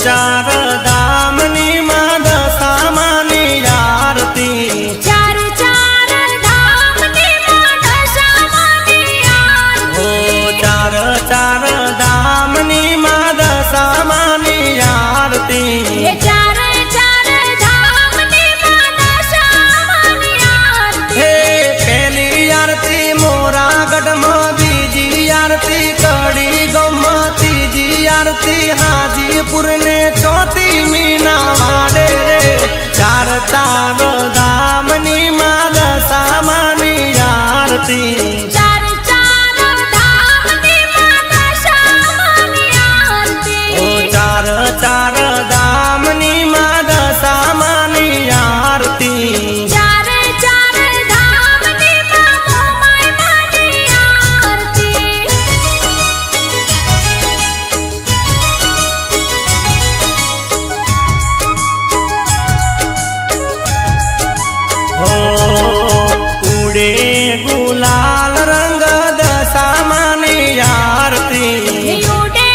चार धामनी मां दशामानी आरती चार चार धामनी मां दशामानी आरती चार चार धामनी मां दशामानी आरती चार चार धामनी मां दशामानी आरती हे पहली आरती मोरागढ़ में बीजी आरती कड़ी गौमा तीजी आरती हाजीपुर ने चौथी मीना वाड़े रे चार चार धामनी मां दशामानी आरती चार चार धामनी मां दशामानी आरती चार चार धामनी मां दशामानी आरती चार चार धामनी मां मोमाई मानी आरती उड़े गुलाल रंग दशामानी आरती उड़े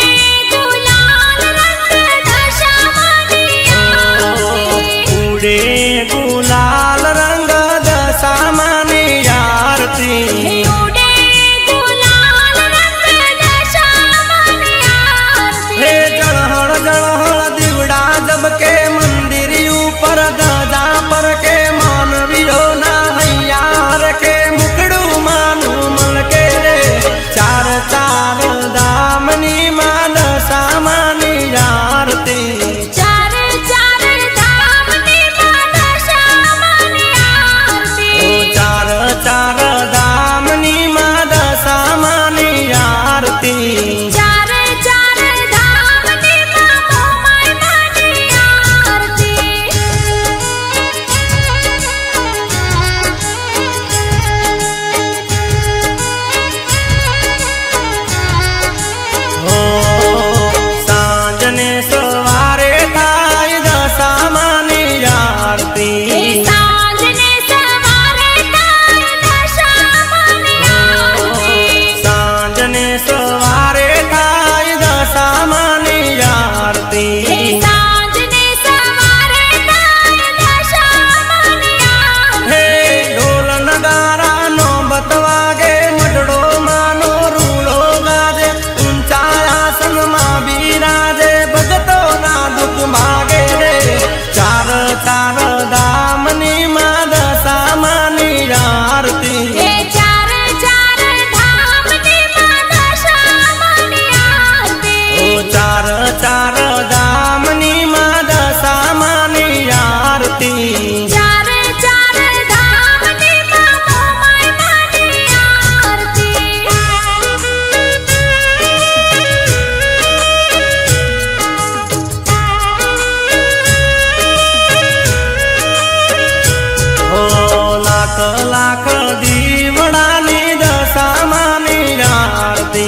गुलाल रंग दशामानी आरती उड़े गुलाल रंग दशामानी आरती उड़े गुलाल रंग दशामानी आरती हे जड़हड़ जड़हड़ दिवड़ा जब के मंदिर ऊपर गजा पर के मानवियो ना हैयार के मुकड़ू मानू मल के रे चार चार दामनी मां दशामानी आरती चार चार धामनी मां दशामानी आरती चार चार दामनी मां दशामानी आरती चार चार धामनी मां मोमाई मानी आरती सांजने सवारे थाय दशामानी आरती सांजने सवारे थाय दशामानी आरती सांजने सवारे थाय दशामानी आरती सांजने सवारे थाय दशामानी आरती हे ढोल नगारा नो बतवागे मडड़ो मानो रूड़ो गाजे ऊंचा आसन मां बिराजे भगतो ना दुख मागे रे चार चार धामनी मां दशामानी आरती चार चार धामनी मां दशामानी आरती चार चार धामनी मां दशामानी आरती चार चार धामनी मां मोमाई मानी आरती लाख लाख दीवड़ानी दशामानी आरती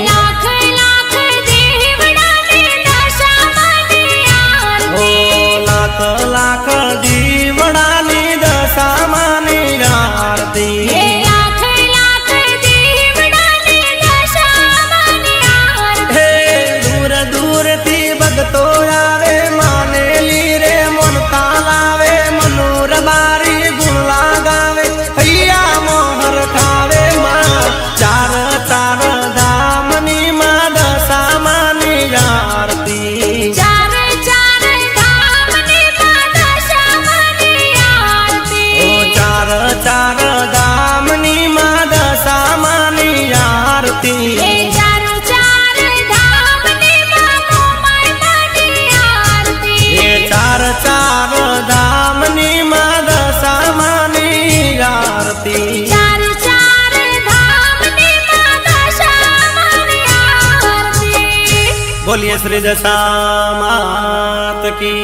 लाख लाख देवड़ानी दशामानी आरती लाख लाख दीवड़ानी दशामानी आरती लाख लाख देवड़ानी दशामानी आरती हे दूर दूर थी भगतो आवे माने लीरे मन तालावे मनोर बारी गुला गावे हैया मोहर खावे मां चार चार धामनी मां दशामानी आरती चार चार धामनी मां दशामानी आरती चार चार धामनी मां दशामानी आरती चार चार धामनी मां मोमाई मानी आरती चार चार धामनी मां दशामानी आरती चार चार धामनी मां दशामानी आरती बोलिए श्री दशा मात की।